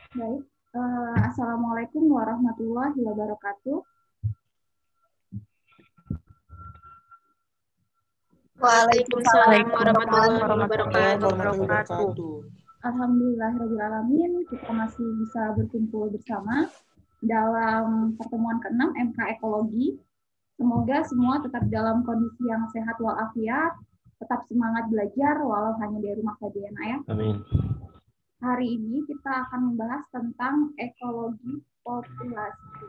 Baik, Assalamualaikum warahmatullahi wabarakatuh. Waalaikumsalam warahmatullahi warahmatullahi wabarakatuh. wabarakatuh. Alhamdulillahirrahmanirrahim, kita masih bisa berkumpul bersama dalam pertemuan ke-6 MK Ekologi. Semoga semua tetap dalam kondisi yang sehat walafiat, tetap semangat belajar walau hanya di rumah saja ya, Nak ya. Amin. Hari ini kita akan membahas tentang ekologi populasi.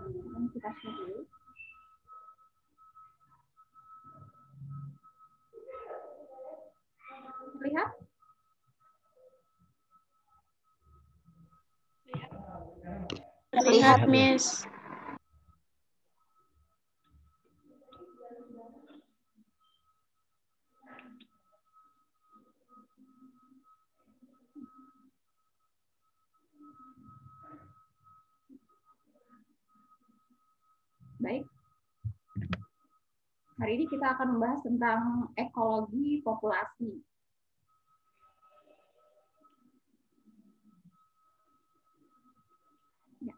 Dan kita share dulu. Terlihat? Terlihat, Miss. Baik. Hari ini kita akan membahas tentang ekologi populasi. Ya.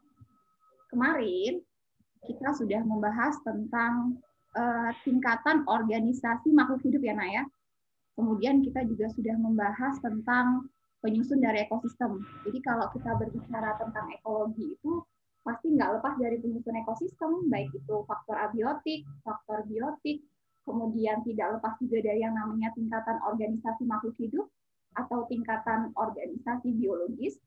Kemarin kita sudah membahas tentang tingkatan organisasi makhluk hidup ya, Nak ya. Kemudian kita juga sudah membahas tentang penyusun dari ekosistem. Jadi kalau kita berbicara tentang ekologi itu pasti nggak lepas dari penyusun ekosistem, baik itu faktor abiotik, faktor biotik, kemudian tidak lepas juga dari yang namanya tingkatan organisasi makhluk hidup atau tingkatan organisasi biologis.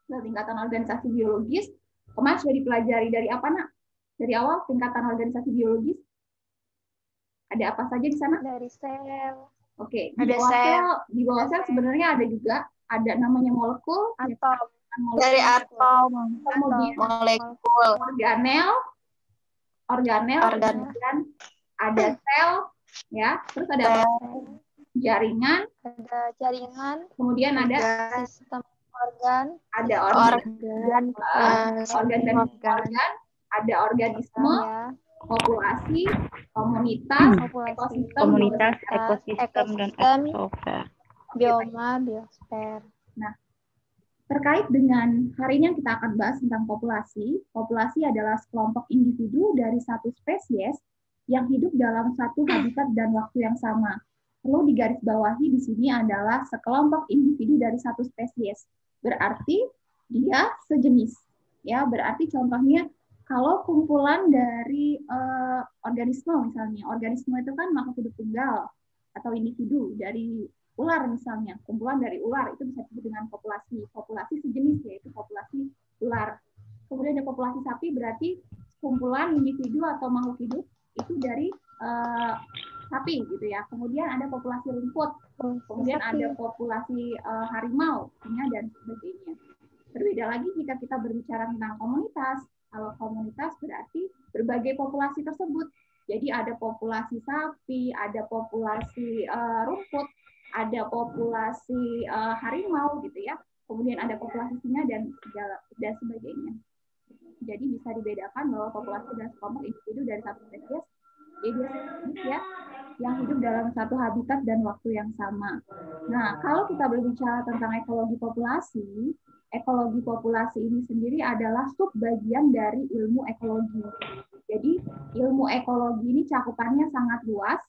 Tingkatan organisasi biologis, kemarin sudah dipelajari dari apa, Nak? Dari awal tingkatan organisasi biologis. Ada apa saja di sana? Dari sel. Oke, Di bawah sel sebenarnya ada juga, ada namanya molekul, atom. dari atom, kemudian molekul, organel, kemudian ada sel, ya, terus ada jaringan, kemudian ada sistem organ, ada organ, ada organisme, populasi, komunitas, ekosistem, dan ekosfer, bioma, biosfer. Nah, terkait dengan hari ini yang kita akan bahas tentang populasi. Populasi adalah sekelompok individu dari satu spesies yang hidup dalam satu habitat dan waktu yang sama. Perlu digarisbawahi di sini adalah sekelompok individu dari satu spesies. Berarti dia sejenis. Ya, berarti contohnya kalau kumpulan dari organisme misalnya, organisme itu kan makhluk hidup tunggal atau individu dari ular misalnya, kumpulan dari ular itu bisa disebut dengan populasi sejenis, yaitu populasi ular. Kemudian ada populasi sapi, berarti kumpulan individu atau makhluk hidup itu dari sapi gitu ya. Kemudian ada populasi rumput, kemudian ada populasi harimau, singa dan sebagainya. Berbeda lagi jika kita berbicara tentang komunitas. Kalau komunitas berarti berbagai populasi tersebut. Jadi ada populasi sapi, ada populasi rumput, ada populasi harimau gitu ya, kemudian ada populasi singa dan sebagainya. Jadi bisa dibedakan bahwa populasi dan sekelompok individu dari satu spesies ya, yang hidup dalam satu habitat dan waktu yang sama. Nah, kalau kita berbicara tentang ekologi populasi ini sendiri adalah subbagian dari ilmu ekologi. Jadi ilmu ekologi ini cakupannya sangat luas.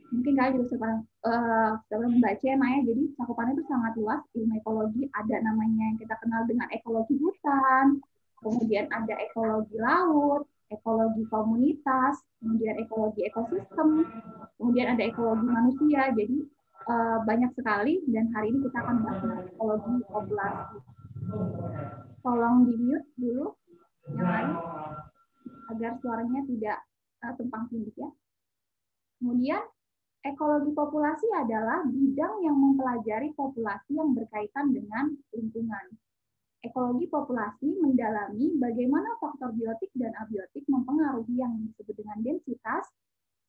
Mungkin kalian juga sudah membaca ya, Maya. Jadi cakupannya itu sangat luas. Ilmu ekologi ada namanya yang kita kenal dengan ekologi hutan, kemudian ada ekologi laut, ekologi komunitas, kemudian ekologi ekosistem, kemudian ada ekologi manusia. Jadi banyak sekali, dan hari ini kita akan bahas ekologi populasi. Tolong di-mute dulu yang lain agar suaranya tidak tumpang tindih ya. Kemudian ekologi populasi adalah bidang yang mempelajari populasi yang berkaitan dengan lingkungan. Ekologi populasi mendalami bagaimana faktor biotik dan abiotik mempengaruhi yang disebut dengan densitas,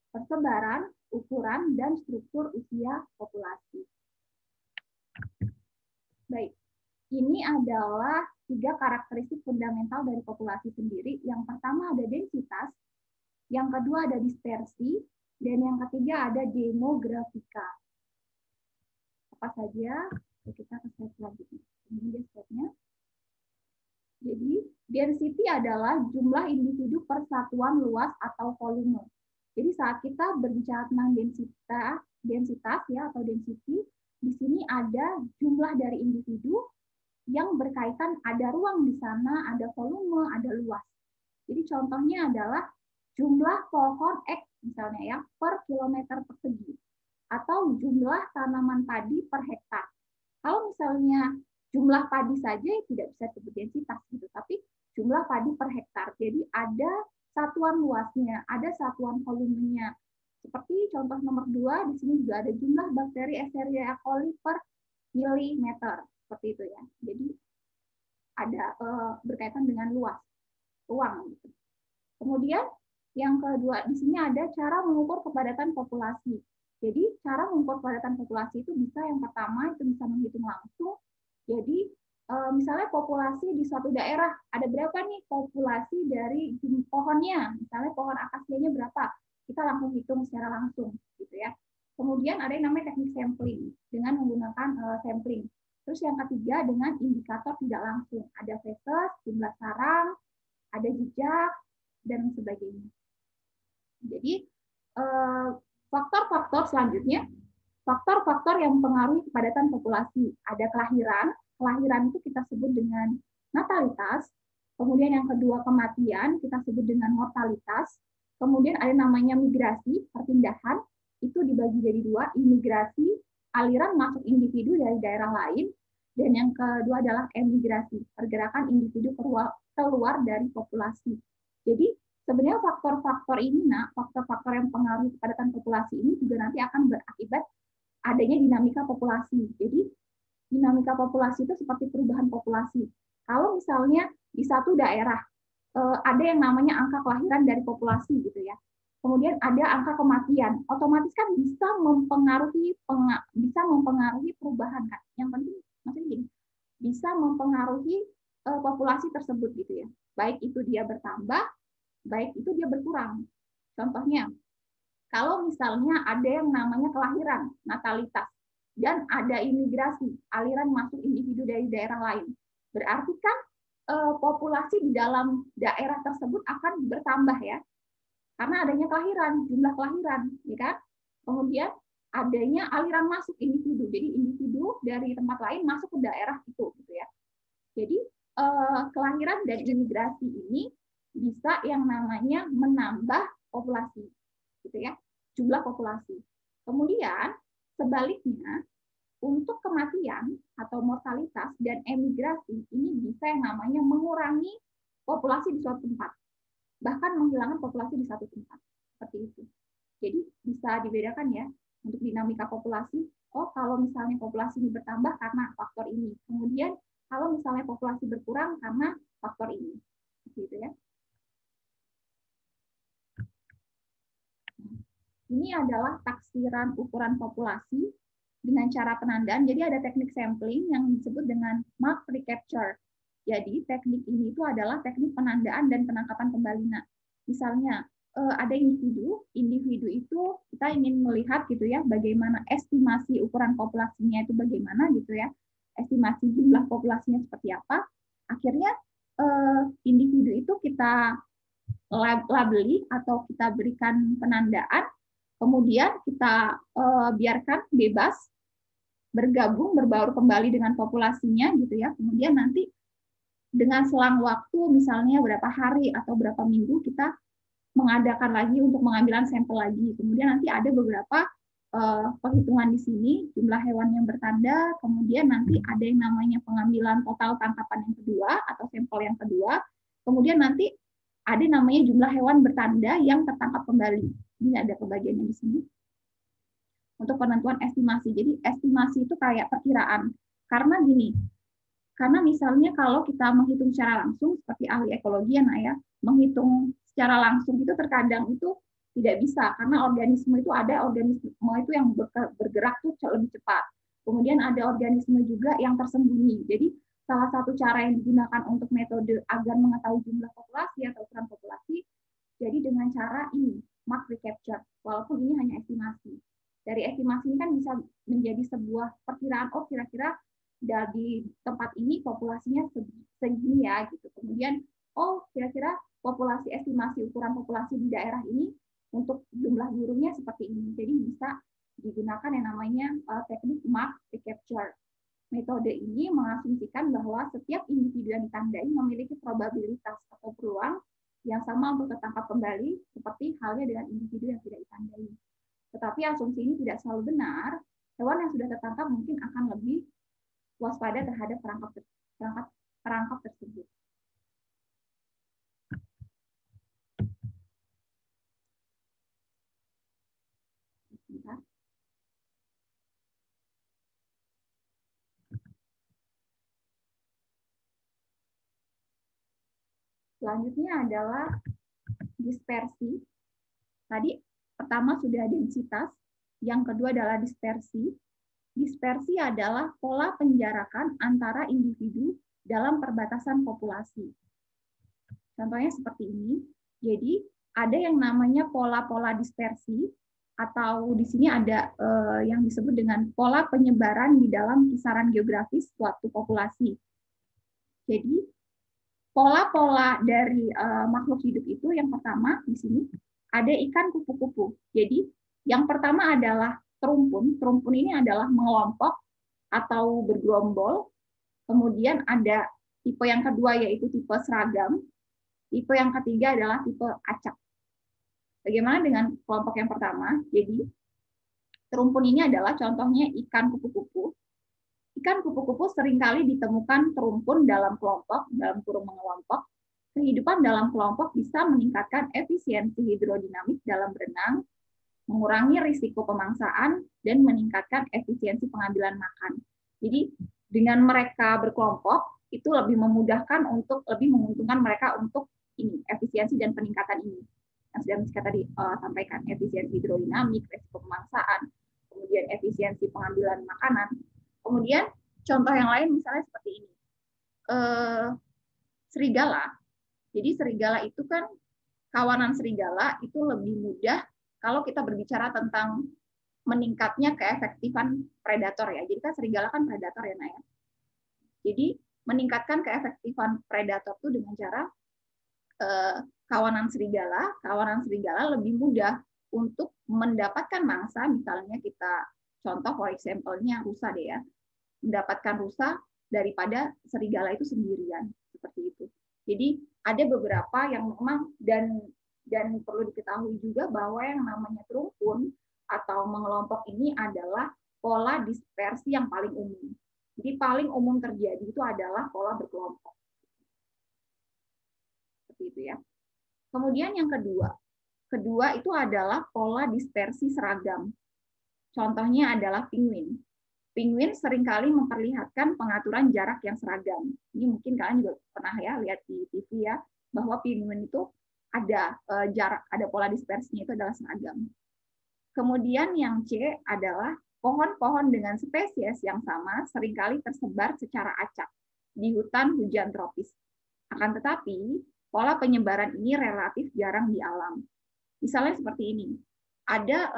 persebaran, ukuran, dan struktur usia populasi. Baik, ini adalah 3 karakteristik fundamental dari populasi sendiri. Yang pertama ada densitas, yang kedua ada dispersi, dan yang ketiga ada demografika. apa saja? Kita ke slide selanjutnya. Ini dia slide-nya. Jadi, density adalah jumlah individu per satuan luas atau volume. Jadi, saat kita berbicara tentang densitas ya atau density, di sini ada jumlah dari individu yang berkaitan, ada ruang di sana, ada volume, ada luas. Jadi, contohnya adalah jumlah pohon X misalnya ya per kilometer persegi atau jumlah tanaman padi per hektar. Kalau misalnya jumlah padi saja tidak bisa disebut densitas gitu, tapi jumlah padi per hektar. Jadi ada satuan luasnya, ada satuan volumenya. Seperti contoh nomor 2, di sini juga ada jumlah bakteri Escherichia coli per milimeter, seperti itu ya. Jadi ada berkaitan dengan luas, ruang. Gitu. Kemudian yang kedua, di sini ada cara mengukur kepadatan populasi. Jadi cara mengukur kepadatan populasi itu bisa yang pertama itu bisa menghitung langsung. Jadi misalnya populasi di suatu daerah ada berapa nih populasi dari pohonnya, misalnya pohon akasianya berapa, kita langsung hitung secara langsung, gitu ya. Kemudian ada yang namanya teknik sampling dengan menggunakan sampling. Terus yang ketiga dengan indikator tidak langsung, ada feses, jumlah sarang, ada jejak dan sebagainya. Jadi faktor-faktor selanjutnya, faktor-faktor yang mempengaruhi kepadatan populasi. Ada kelahiran itu kita sebut dengan natalitas. Kemudian yang kedua kematian, kita sebut dengan mortalitas. Kemudian ada namanya migrasi, perpindahan, itu dibagi jadi 2, imigrasi, aliran masuk individu dari daerah lain. Dan yang kedua adalah emigrasi, pergerakan individu keluar dari populasi. Jadi sebenarnya faktor-faktor ini, faktor-faktor yang mempengaruhi kepadatan populasi ini juga nanti akan berakibat adanya dinamika populasi. Jadi dinamika populasi itu seperti perubahan populasi. Kalau misalnya di satu daerah ada yang namanya angka kelahiran dari populasi gitu ya. Kemudian ada angka kematian, otomatis kan bisa mempengaruhi perubahan kan. Yang penting maksudnya gini, bisa mempengaruhi populasi tersebut gitu ya. Baik itu dia bertambah, baik itu dia berkurang. Contohnya, kalau misalnya ada yang namanya kelahiran, natalitas, dan ada imigrasi, aliran masuk individu dari daerah lain, berarti kan populasi di dalam daerah tersebut akan bertambah ya, karena adanya kelahiran, jumlah kelahiran, ya kan? Kemudian adanya aliran masuk individu, jadi individu dari tempat lain masuk ke daerah itu, gitu ya. Jadi kelahiran dan imigrasi ini bisa yang namanya menambah populasi, gitu ya, jumlah populasi. Kemudian sebaliknya untuk kematian atau mortalitas dan emigrasi ini bisa yang namanya mengurangi populasi di suatu tempat, bahkan menghilangkan populasi di satu tempat, seperti itu. Jadi bisa dibedakan ya untuk dinamika populasi. Oh kalau misalnya populasi ini bertambah karena faktor ini, kemudian kalau misalnya populasi berkurang karena faktor ini, gitu ya. Ini adalah taksiran ukuran populasi dengan cara penandaan. Jadi ada teknik sampling yang disebut dengan mark recapture. Jadi teknik ini itu adalah teknik penandaan dan penangkapan kembali. Nah, misalnya ada individu itu kita ingin melihat gitu ya, bagaimana estimasi ukuran populasinya itu bagaimana gitu ya, estimasi jumlah populasinya seperti apa. Akhirnya individu itu kita labeli atau kita berikan penandaan. Kemudian kita biarkan bebas bergabung, berbaur kembali dengan populasinya gitu ya. Kemudian nanti dengan selang waktu misalnya berapa hari atau berapa minggu kita mengadakan lagi untuk pengambilan sampel lagi. Kemudian nanti ada beberapa perhitungan di sini, jumlah hewan yang bertanda, kemudian nanti ada yang namanya pengambilan total tangkapan yang kedua atau sampel yang kedua. Kemudian nanti ada namanya jumlah hewan bertanda yang tertangkap kembali. Ini ada pembagiannya di sini. Untuk penentuan estimasi. Jadi estimasi itu kayak perkiraan. Karena gini, karena misalnya kalau kita menghitung secara langsung, seperti ahli ekologi ya, menghitung secara langsung itu terkadang itu tidak bisa. Karena organisme itu ada organisme itu yang bergerak tuh lebih cepat. Kemudian ada organisme juga yang tersembunyi. Jadi salah satu cara yang digunakan untuk metode agar mengetahui jumlah populasi atau ukuran populasi, jadi dengan cara ini, mark recapture, walaupun ini hanya estimasi. Dari estimasi ini kan bisa menjadi sebuah perkiraan, oh kira-kira di tempat ini populasinya segini ya gitu. Kemudian oh kira-kira populasi, estimasi ukuran populasi di daerah ini untuk jumlah burungnya seperti ini. Jadi bisa digunakan yang namanya teknik mark recapture. Metode ini mengasumsikan bahwa setiap individu yang ditandai memiliki probabilitas atau peluang yang sama untuk tertangkap kembali, seperti halnya dengan individu yang tidak ditandai. Tetapi asumsi ini tidak selalu benar. Hewan yang sudah tertangkap mungkin akan lebih waspada terhadap perangkap tersebut. Bentar. Selanjutnya adalah dispersi. Tadi pertama sudah densitas, yang kedua adalah dispersi. Dispersi adalah pola penjarakan antara individu dalam perbatasan populasi. Contohnya seperti ini. Jadi ada yang namanya pola-pola dispersi, atau di sini ada yang disebut dengan pola penyebaran di dalam kisaran geografis suatu populasi. Jadi pola-pola dari makhluk hidup itu yang pertama di sini ada ikan kupu-kupu. Jadi yang pertama adalah terumpun. Terumpun ini adalah mengelompok atau bergerombol. Kemudian ada tipe yang kedua yaitu tipe seragam. Tipe yang ketiga adalah tipe acak. Bagaimana dengan kelompok yang pertama? Jadi terumpun ini adalah contohnya ikan kupu-kupu. Ikan kupu-kupu seringkali ditemukan terumpun dalam kelompok, dalam kurung mengelompok. Kehidupan dalam kelompok bisa meningkatkan efisiensi hidrodinamik dalam berenang, mengurangi risiko pemangsaan, dan meningkatkan efisiensi pengambilan makan. Jadi dengan mereka berkelompok, itu lebih memudahkan untuk lebih menguntungkan mereka untuk ini, efisiensi dan peningkatan ini. Yang sudah kita tadi sampaikan, efisiensi hidrodinamik, risiko pemangsaan, kemudian efisiensi pengambilan makanan. Kemudian contoh yang lain misalnya seperti ini. Serigala. Jadi serigala itu kan, kawanan serigala itu lebih mudah kalau kita berbicara tentang meningkatnya keefektifan predator ya. Jadi kan serigala kan predator ya, Naya. Jadi meningkatkan keefektifan predator itu dengan cara kawanan serigala lebih mudah untuk mendapatkan mangsa. Misalnya kita contoh for example-nya rusa deh ya. Mendapatkan rusa daripada serigala itu sendirian, seperti itu. Jadi ada beberapa yang memang dan perlu diketahui juga bahwa yang namanya terumpun atau mengelompok ini adalah pola dispersi yang paling umum. Jadi paling umum terjadi itu adalah pola berkelompok. Seperti itu ya. Kemudian yang kedua itu adalah pola dispersi seragam. Contohnya adalah penguin. Penguin seringkali memperlihatkan pengaturan jarak yang seragam. Ini mungkin kalian juga pernah ya lihat di TV ya, bahwa penguin itu ada jarak, ada pola dispersinya itu adalah seragam. Kemudian yang C adalah pohon-pohon dengan spesies yang sama seringkali tersebar secara acak di hutan hujan tropis. Akan tetapi, pola penyebaran ini relatif jarang di alam. Misalnya seperti ini. Ada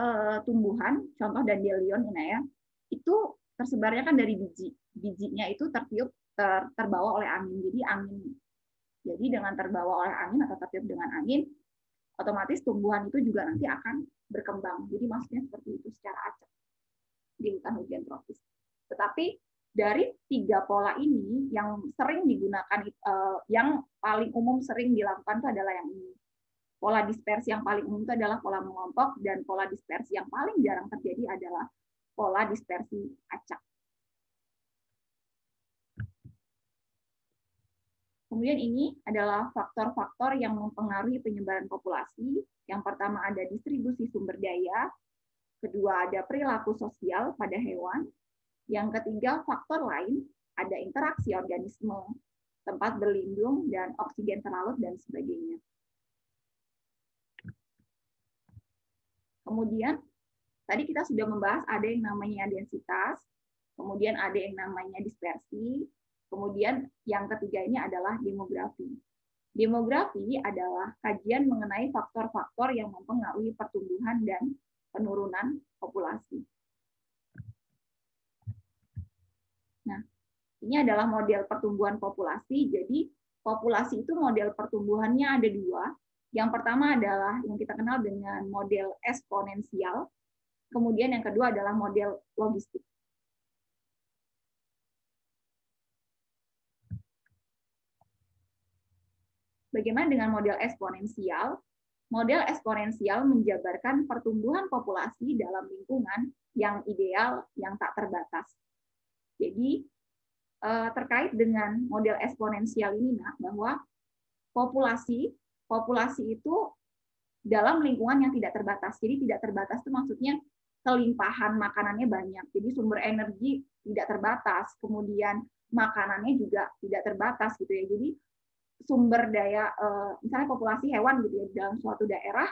tumbuhan, contoh dandelion ini ya, itu tersebarnya kan dari biji. Bijinya itu terbawa oleh angin. Jadi dengan terbawa oleh angin atau tertiup dengan angin, otomatis tumbuhan itu juga nanti akan berkembang. Jadi maksudnya seperti itu secara acak di hutan hujan tropis. Tetapi dari 3 pola ini yang sering digunakan, yang paling umum sering dilakukan itu adalah yang ini. Pola dispersi yang paling umum itu adalah pola mengelompok, dan pola dispersi yang paling jarang terjadi adalah pola dispersi acak. Kemudian ini adalah faktor-faktor yang mempengaruhi penyebaran populasi. Yang pertama ada distribusi sumber daya, kedua ada perilaku sosial pada hewan, yang ketiga faktor lain, ada interaksi organisme, tempat berlindung, dan oksigen terlarut, dan sebagainya. Kemudian, tadi kita sudah membahas ada yang namanya densitas, kemudian ada yang namanya dispersi, kemudian yang ketiga ini adalah demografi. Demografi adalah kajian mengenai faktor-faktor yang mempengaruhi pertumbuhan dan penurunan populasi. Nah, ini adalah model pertumbuhan populasi. Jadi populasi itu model pertumbuhannya ada dua. Yang pertama adalah yang kita kenal dengan model eksponensial. Kemudian yang kedua adalah model logistik. Bagaimana dengan model eksponensial? Model eksponensial menjabarkan pertumbuhan populasi dalam lingkungan yang ideal, yang tak terbatas. Jadi, terkait dengan model eksponensial ini, bahwa populasi itu dalam lingkungan yang tidak terbatas. Jadi tidak terbatas itu maksudnya kelimpahan makanannya banyak. Jadi sumber energi tidak terbatas, kemudian makanannya juga tidak terbatas gitu ya. Jadi sumber daya, misalnya populasi hewan gitu ya, dalam suatu daerah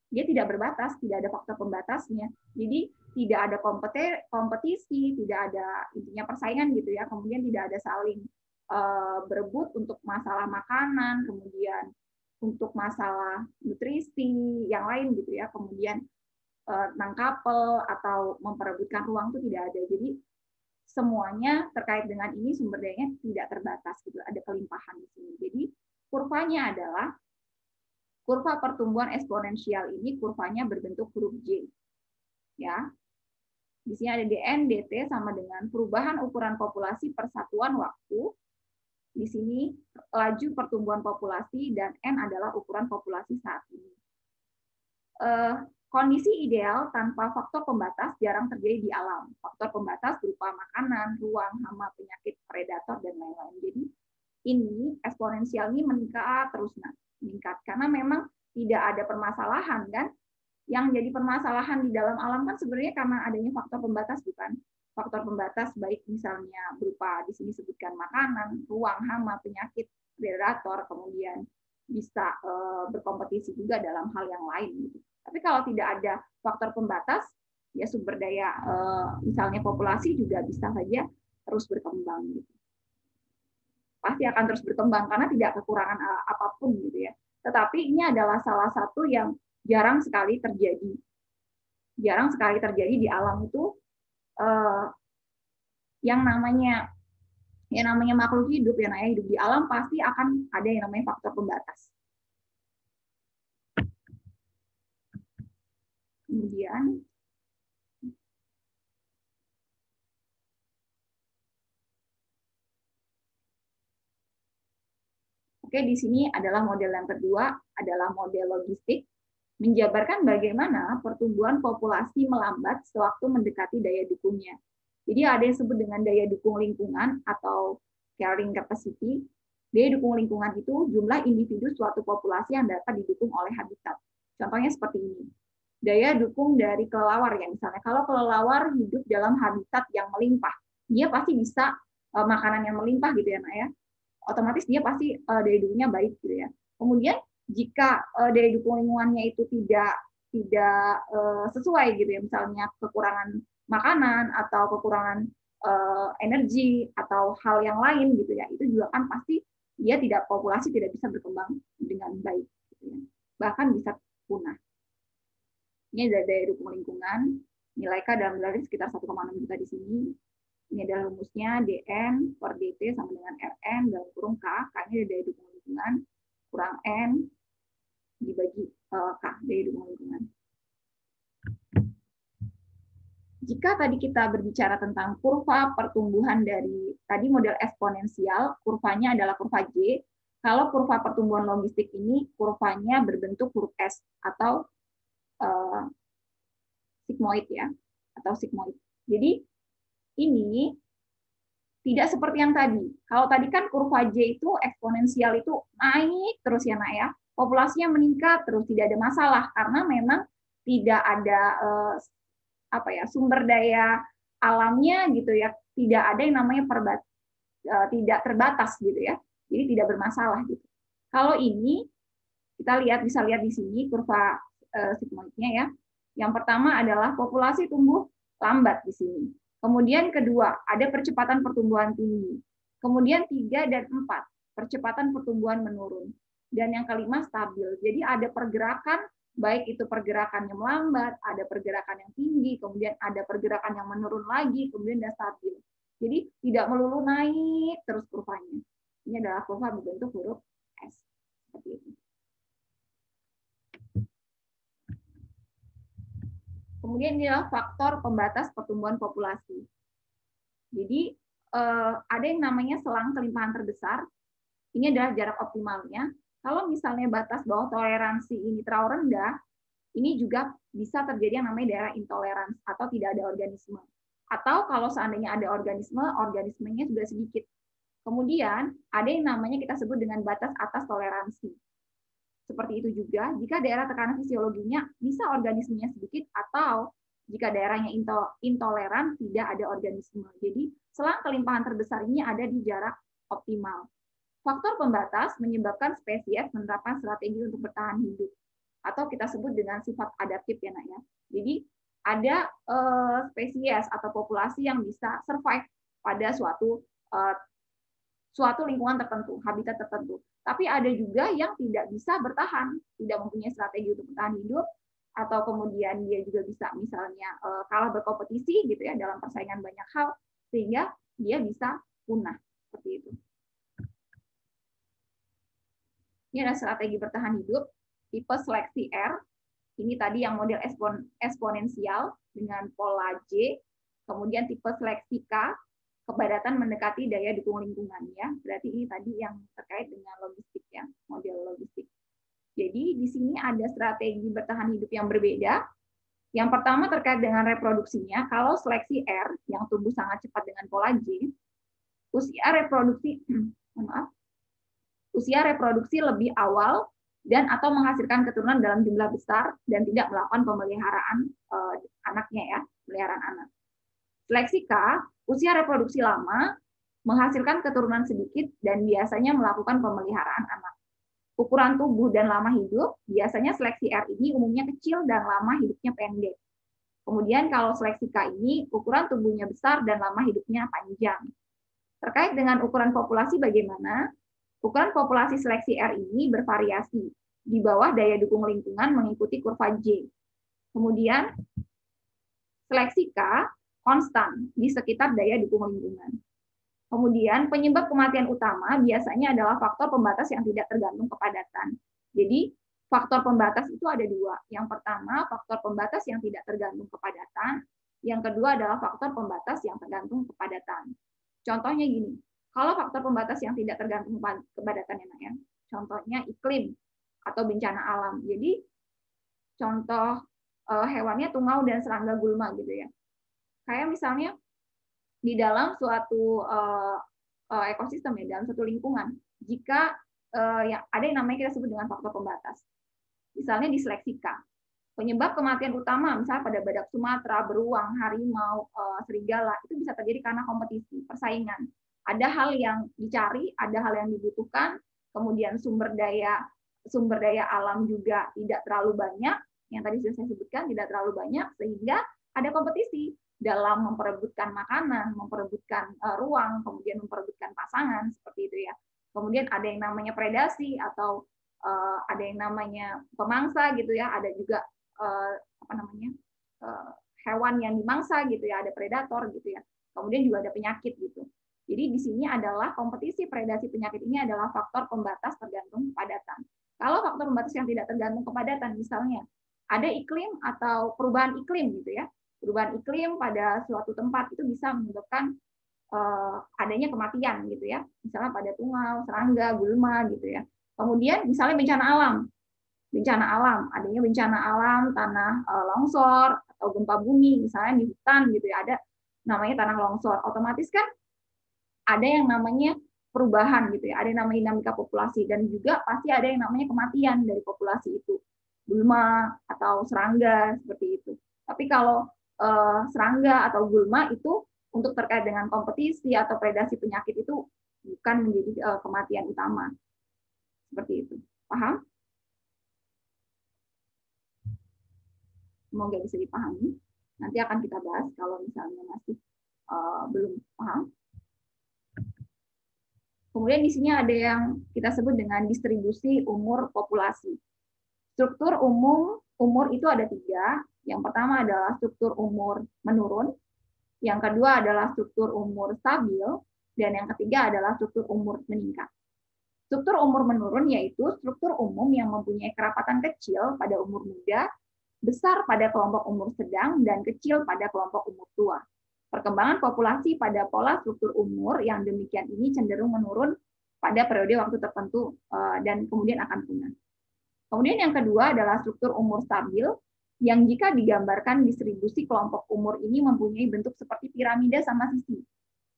dia tidak berbatas, tidak ada faktor pembatasnya. Jadi tidak ada kompetisi, tidak ada intinya persaingan gitu ya. Kemudian tidak ada saling berebut untuk masalah makanan, kemudian untuk masalah nutrisi yang lain gitu ya. Kemudian tentang couple atau memperebutkan ruang itu tidak ada. Jadi semuanya terkait dengan ini sumber dayanya tidak terbatas gitu, ada kelimpahan di sini. Jadi kurvanya adalah kurva pertumbuhan eksponensial ini kurvanya berbentuk huruf J. Ya. Di sini ada dN, dt sama dengan perubahan ukuran populasi per satuan waktu. Di sini laju pertumbuhan populasi dan N adalah ukuran populasi saat ini. Kondisi ideal tanpa faktor pembatas jarang terjadi di alam. Faktor pembatas berupa makanan, ruang, hama, penyakit, predator, dan lain-lain. Jadi ini eksponensial ini meningkat terus, meningkat karena memang tidak ada permasalahan kan. Yang jadi permasalahan di dalam alam kan sebenarnya karena adanya faktor pembatas, bukan? Faktor pembatas baik misalnya berupa di sini sebutkan makanan, ruang, hama, penyakit, predator, kemudian bisa berkompetisi juga dalam hal yang lain gitu. Tapi kalau tidak ada faktor pembatas, ya sumber daya misalnya populasi juga bisa saja terus berkembang gitu. Pasti akan terus berkembang karena tidak kekurangan apapun gitu ya. Tetapi ini adalah salah satu yang jarang sekali terjadi. Jarang sekali terjadi di alam itu yang namanya makhluk hidup ya, hidup di alam pasti akan ada yang namanya faktor pembatas. Kemudian oke, di sini adalah model yang kedua, adalah model logistik, menjabarkan bagaimana pertumbuhan populasi melambat sewaktu mendekati daya dukungnya. Jadi ada yang disebut dengan daya dukung lingkungan atau carrying capacity. Daya dukung lingkungan itu jumlah individu suatu populasi yang dapat didukung oleh habitat. Contohnya seperti ini. Daya dukung dari kelelawar ya, misalnya kalau kelelawar hidup dalam habitat yang melimpah, dia pasti bisa makanan yang melimpah gitu ya, ya. Otomatis dia pasti daya dukungnya baik gitu ya. Kemudian jika daya dukung lingkungannya itu tidak sesuai gitu ya, misalnya kekurangan makanan atau kekurangan energi atau hal yang lain gitu ya, itu juga kan pasti dia populasi tidak bisa berkembang dengan baik gitu ya. Bahkan bisa punah. Ini ada daya dukung lingkungan, nilai K dalam nilai sekitar 1,6 juta di sini. Ini adalah rumusnya dN per dt sama dengan Rn dalam kurung K. K ini ada daya dukung lingkungan kurang N dibagi K, daya dukung lingkungan. Jika tadi kita berbicara tentang kurva pertumbuhan dari tadi model eksponensial, kurvanya adalah kurva J. Kalau kurva pertumbuhan logistik ini kurvanya berbentuk huruf S atau sigmoid ya, atau sigmoid. Jadi ini tidak seperti yang tadi. Kalau tadi kan kurva J itu eksponensial itu naik terus ya nak ya, populasinya meningkat terus tidak ada masalah karena memang tidak ada sumber daya alamnya gitu ya, tidak ada yang namanya tidak terbatas gitu ya, jadi tidak bermasalah gitu. Kalau ini kita bisa lihat di sini kurva sigmoidnya ya. Yang pertama adalah populasi tumbuh lambat di sini. Kemudian kedua, ada percepatan pertumbuhan tinggi. Kemudian 3 dan 4, percepatan pertumbuhan menurun. Dan yang kelima stabil. Jadi ada pergerakan baik itu pergerakannya melambat, ada pergerakan yang tinggi, kemudian ada pergerakan yang menurun lagi, kemudian dia stabil. Jadi tidak melulu naik terus kurvanya. Ini adalah kurva berbentuk huruf S. Seperti itu. Kemudian ini adalah faktor pembatas pertumbuhan populasi. Jadi ada yang namanya selang kelimpahan terbesar. Ini adalah jarak optimalnya. Kalau misalnya batas bawah toleransi ini terlalu rendah, ini juga bisa terjadi yang namanya daerah intoleransi atau tidak ada organisme. Atau kalau seandainya ada organisme, organismenya sudah sedikit. Kemudian ada yang namanya kita sebut dengan batas atas toleransi. Seperti itu juga, jika daerah tekanan fisiologinya bisa organismenya sedikit, atau jika daerahnya intoleran, tidak ada organisme. Jadi selang kelimpahan terbesar ini ada di jarak optimal. Faktor pembatas menyebabkan spesies menerapkan strategi untuk bertahan hidup, atau kita sebut dengan sifat adaptif ya nak ya. Jadi ada spesies atau populasi yang bisa survive pada suatu lingkungan tertentu, habitat tertentu. Tapi ada juga yang tidak bisa bertahan, tidak mempunyai strategi untuk bertahan hidup, atau kemudian dia juga bisa misalnya kalah berkompetisi gitu ya dalam persaingan banyak hal, sehingga dia bisa punah seperti itu. Ini adalah strategi bertahan hidup tipe seleksi R. Ini tadi yang model eksponensial dengan pola J. Kemudian tipe seleksi K, kepadatan mendekati daya dukung lingkungan ya. Berarti ini tadi yang terkait dengan logistik ya, model logistik. Jadi di sini ada strategi bertahan hidup yang berbeda. Yang pertama terkait dengan reproduksinya. Kalau seleksi R yang tumbuh sangat cepat dengan pola J, usia reproduksi lebih awal dan atau menghasilkan keturunan dalam jumlah besar dan tidak melakukan pemeliharaan anaknya ya, pemeliharaan anak. Seleksi K, usia reproduksi lama, menghasilkan keturunan sedikit dan biasanya melakukan pemeliharaan anak. Ukuran tubuh dan lama hidup, biasanya seleksi R ini umumnya kecil dan lama hidupnya pendek. Kemudian kalau seleksi K ini, ukuran tubuhnya besar dan lama hidupnya panjang. Terkait dengan ukuran populasi bagaimana? Ukuran populasi seleksi R ini bervariasi. Di bawah daya dukung lingkungan mengikuti kurva J. Kemudian seleksi K konstan di sekitar daya dukung lingkungan. Kemudian penyebab kematian utama biasanya adalah faktor pembatas yang tidak tergantung kepadatan. Jadi faktor pembatas itu ada dua. Yang pertama faktor pembatas yang tidak tergantung kepadatan. Yang kedua adalah faktor pembatas yang tergantung kepadatan. Contohnya gini, kalau faktor pembatas yang tidak tergantung kepadatan ya, contohnya iklim atau bencana alam. Jadi contoh hewannya tungau dan serangga gulma gitu ya. Kayak misalnya di dalam suatu ekosistem ya, dalam suatu lingkungan, jika ya ada yang namanya kita sebut dengan faktor pembatas. Misalnya di seleksi K. Penyebab kematian utama misalnya pada badak Sumatera, beruang, harimau, serigala itu bisa terjadi karena kompetisi, persaingan. Ada hal yang dicari, ada hal yang dibutuhkan, kemudian sumber daya alam juga tidak terlalu banyak, yang tadi sudah saya sebutkan tidak terlalu banyak, sehingga ada kompetisi dalam memperebutkan makanan, memperebutkan ruang, kemudian memperebutkan pasangan, seperti itu ya. Kemudian ada yang namanya predasi atau ada yang namanya pemangsa gitu ya, ada juga hewan yang dimangsa gitu ya, ada predator gitu ya. Kemudian juga ada penyakit gitu. Jadi di sini adalah kompetisi predasi penyakit ini adalah faktor pembatas tergantung kepadatan. Kalau faktor pembatas yang tidak tergantung kepadatan, misalnya ada iklim atau perubahan iklim gitu ya, perubahan iklim pada suatu tempat itu bisa menyebabkan adanya kematian gitu ya, misalnya pada tungau, serangga, gulma gitu ya. Kemudian misalnya bencana alam, adanya bencana alam, tanah longsor atau gempa bumi, misalnya di hutan gitu ya, ada namanya tanah longsor. Otomatis kan ada yang namanya perubahan gitu ya, ada yang namanya dinamika populasi, dan juga pasti ada yang namanya kematian dari populasi itu, gulma atau serangga seperti itu. Tapi kalau serangga atau gulma itu untuk terkait dengan kompetisi atau predasi penyakit itu bukan menjadi kematian utama. Seperti itu. Paham? Semoga bisa dipahami. Nanti akan kita bahas kalau misalnya masih belum paham. Kemudian di sini ada yang kita sebut dengan distribusi umur populasi. Struktur umum umur itu ada 3. Yang pertama adalah struktur umur menurun, yang kedua adalah struktur umur stabil, dan yang ketiga adalah struktur umur meningkat. Struktur umur menurun yaitu struktur umum yang mempunyai kerapatan kecil pada umur muda, besar pada kelompok umur sedang, dan kecil pada kelompok umur tua. Perkembangan populasi pada pola struktur umur yang demikian ini cenderung menurun pada periode waktu tertentu dan kemudian akan punah. Kemudian yang kedua adalah struktur umur stabil, yang jika digambarkan distribusi kelompok umur ini mempunyai bentuk seperti piramida sama sisi.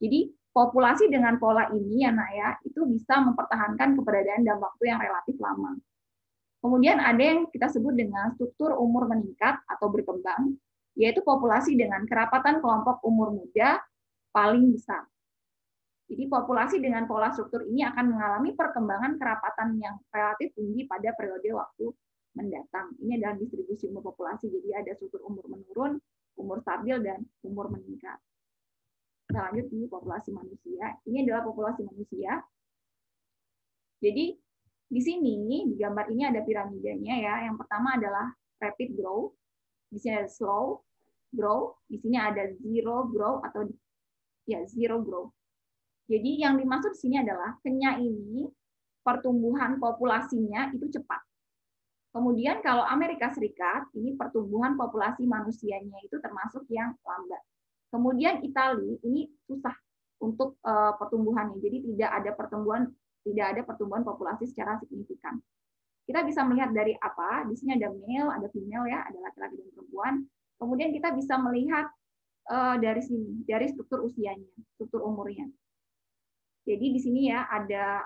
Jadi populasi dengan pola ini ya nak ya, itu bisa mempertahankan keberadaan dalam waktu yang relatif lama. Kemudian ada yang kita sebut dengan struktur umur meningkat atau berkembang, yaitu populasi dengan kerapatan kelompok umur muda paling besar. Jadi populasi dengan pola struktur ini akan mengalami perkembangan kerapatan yang relatif tinggi pada periode waktu mendatang. Ini adalah distribusi umur populasi, jadi ada struktur umur menurun, umur stabil, dan umur meningkat. Kita lanjut di populasi manusia. Ini adalah populasi manusia. Jadi di sini, di gambar ini ada piramidanya ya. Yang pertama adalah rapid growth, di sini ada slow growth, di sini ada zero growth atau ya zero growth. Jadi yang dimaksud di sini adalah Kenya ini pertumbuhan populasinya itu cepat. Kemudian kalau Amerika Serikat, ini pertumbuhan populasi manusianya itu termasuk yang lambat. Kemudian Italia ini susah untuk pertumbuhannya, jadi tidak ada pertumbuhan populasi secara signifikan. Kita bisa melihat dari apa? Di sini ada male, ada female ya, ada laki-laki dan perempuan. Kemudian kita bisa melihat dari sini, dari struktur usianya, struktur umurnya. Jadi di sini ya ada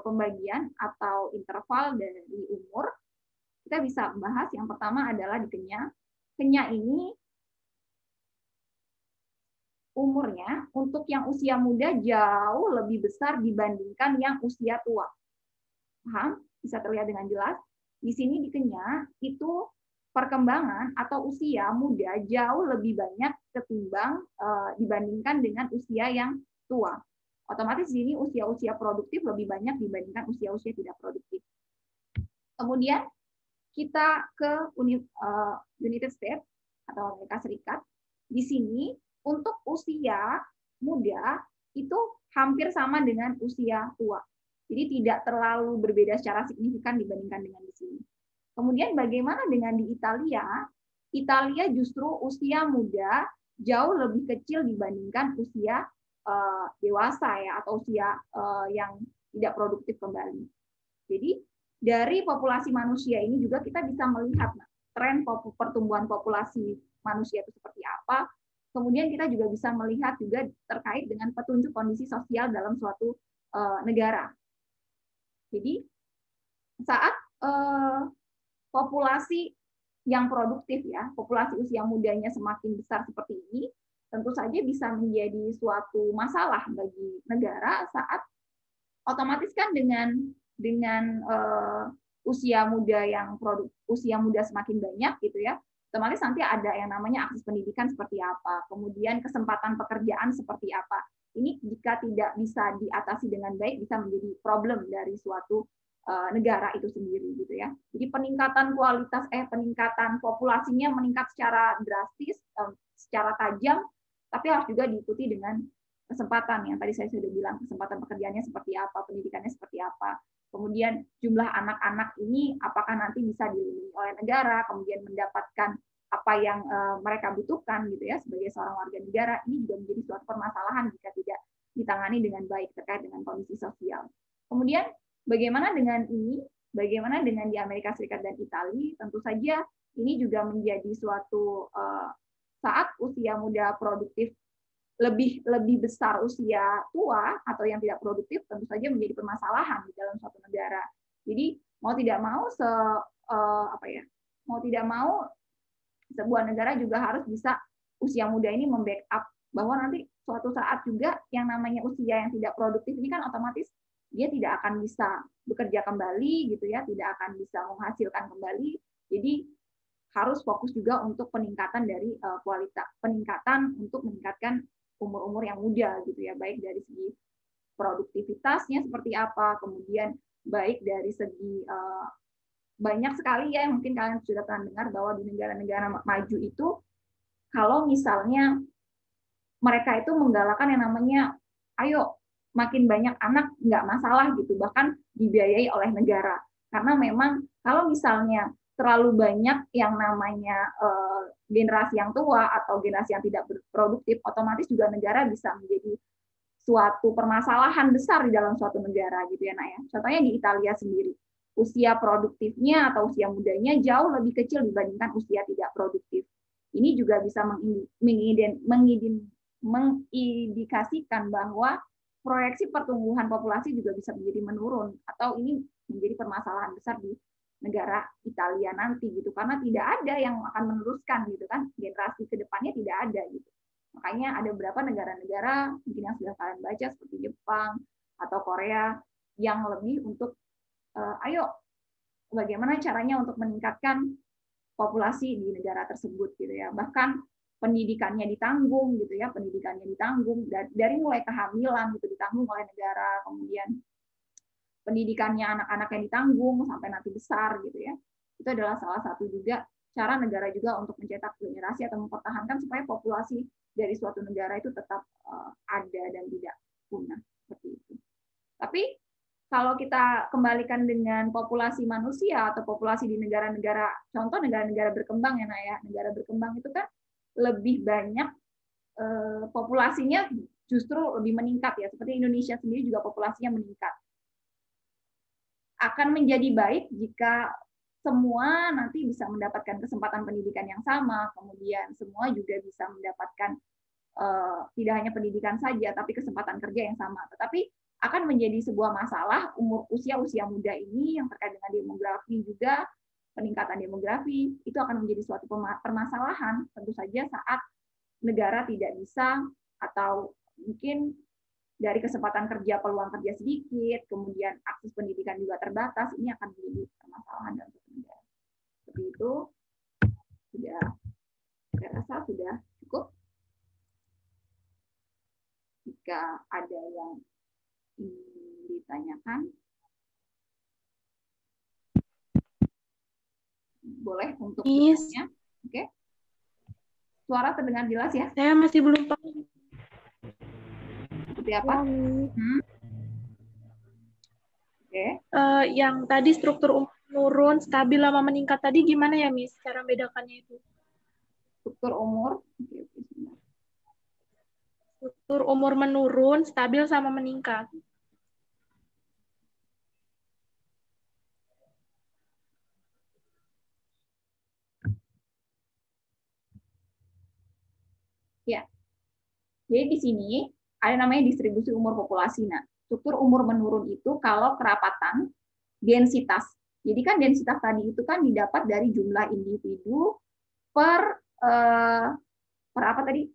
pembagian atau interval dari umur. Kita bisa bahas yang pertama adalah di Kenya. Kenya ini umurnya untuk yang usia muda jauh lebih besar dibandingkan yang usia tua. Paham? Bisa terlihat dengan jelas. Di sini di Kenya itu perkembangan atau usia muda jauh lebih banyak ketimbang dibandingkan dengan usia yang tua. Otomatis di sini usia-usia produktif lebih banyak dibandingkan usia-usia tidak produktif. Kemudian kita ke United States atau Amerika Serikat. Di sini untuk usia muda itu hampir sama dengan usia tua. Jadi tidak terlalu berbeda secara signifikan dibandingkan dengan di sini. Kemudian bagaimana dengan di Italia? Italia justru usia muda jauh lebih kecil dibandingkan usia dewasa ya, atau usia yang tidak produktif kembali. Jadi dari populasi manusia ini juga kita bisa melihat tren pertumbuhan populasi manusia itu seperti apa. Kemudian kita juga bisa melihat juga terkait dengan petunjuk kondisi sosial dalam suatu negara. Jadi saat populasi yang produktif ya, populasi usia mudanya semakin besar seperti ini, tentu saja bisa menjadi suatu masalah bagi negara saat otomatis kan dengan usia muda semakin banyak gitu ya, otomatis nanti ada yang namanya akses pendidikan seperti apa, kemudian kesempatan pekerjaan seperti apa. Ini jika tidak bisa diatasi dengan baik bisa menjadi problem dari suatu negara itu sendiri gitu ya. Jadi peningkatan populasinya meningkat secara drastis, secara tajam, tapi harus juga diikuti dengan kesempatan yang tadi saya sudah bilang, kesempatan pekerjaannya seperti apa, pendidikannya seperti apa. Kemudian jumlah anak-anak ini apakah nanti bisa dilindungi oleh negara, kemudian mendapatkan apa yang mereka butuhkan gitu ya sebagai seorang warga negara. Ini juga menjadi suatu permasalahan jika tidak ditangani dengan baik terkait dengan kondisi sosial. Kemudian bagaimana dengan ini? Bagaimana dengan di Amerika Serikat dan Italia? Tentu saja ini juga menjadi suatu saat usia muda produktif lebih besar usia tua atau yang tidak produktif, tentu saja menjadi permasalahan di dalam suatu negara. Jadi mau tidak mau sebuah negara juga harus bisa usia muda ini membackup bahwa nanti suatu saat juga yang namanya usia yang tidak produktif ini kan otomatis dia tidak akan bisa bekerja kembali gitu ya, tidak akan bisa menghasilkan kembali. Jadi harus fokus juga untuk peningkatan dari untuk meningkatkan umur-umur yang muda gitu ya, baik dari segi produktivitasnya seperti apa, kemudian baik dari segi banyak sekali ya, mungkin kalian sudah pernah dengar bahwa di negara-negara maju itu kalau misalnya mereka itu menggalakkan yang namanya, ayo makin banyak anak nggak masalah gitu, bahkan dibiayai oleh negara. Karena memang kalau misalnya terlalu banyak yang namanya generasi yang tua atau generasi yang tidak produktif, otomatis juga negara bisa menjadi suatu permasalahan besar di dalam suatu negara gitu ya, Nak ya. Contohnya di Italia sendiri, usia produktifnya atau usia mudanya jauh lebih kecil dibandingkan usia tidak produktif. Ini juga bisa mengindikasikan bahwa proyeksi pertumbuhan populasi juga bisa menjadi menurun, atau ini menjadi permasalahan besar di negara Italia nanti gitu, karena tidak ada yang akan meneruskan gitu kan, generasi kedepannya tidak ada gitu. Makanya ada beberapa negara-negara mungkin yang sudah kalian baca seperti Jepang atau Korea yang lebih untuk ayo bagaimana caranya untuk meningkatkan populasi di negara tersebut gitu ya. Bahkan pendidikannya ditanggung gitu ya, pendidikannya ditanggung dari mulai kehamilan gitu ditanggung oleh negara, kemudian pendidikannya anak-anaknya ditanggung sampai nanti besar gitu ya. Itu adalah salah satu juga cara negara juga untuk mencetak generasi atau mempertahankan supaya populasi dari suatu negara itu tetap ada dan tidak punah seperti itu. Tapi kalau kita kembalikan dengan populasi manusia atau populasi di negara-negara, contoh negara-negara berkembang ya, Nak ya, negara berkembang itu kan lebih banyak populasinya justru lebih meningkat ya, seperti Indonesia sendiri juga populasinya meningkat. Akan menjadi baik jika semua nanti bisa mendapatkan kesempatan pendidikan yang sama, kemudian semua juga bisa mendapatkan tidak hanya pendidikan saja, tapi kesempatan kerja yang sama. Tetapi akan menjadi sebuah masalah usia muda ini yang terkait dengan demografi juga, peningkatan demografi, itu akan menjadi suatu permasalahan tentu saja saat negara tidak bisa, atau mungkin dari kesempatan kerja, peluang kerja sedikit, kemudian akses pendidikan juga terbatas, ini akan menjadi permasalahan dalam suatu negara. Seperti itu, sudah, saya rasa sudah cukup. Jika ada yang ingin ditanyakan, boleh untuk bertanya. Oke. Suara terdengar jelas ya? Saya masih belum paham. Seperti apa? Oke. Yang tadi struktur menurun, stabil, lama meningkat tadi gimana ya, Miss? Cara membedakannya itu? Struktur umur. Struktur umur menurun, stabil, sama meningkat. Ya. Jadi di sini ada namanya distribusi umur populasi. Nah, struktur umur menurun itu kalau kerapatan, densitas. Jadi kan densitas tadi itu kan didapat dari jumlah individu per apa tadi?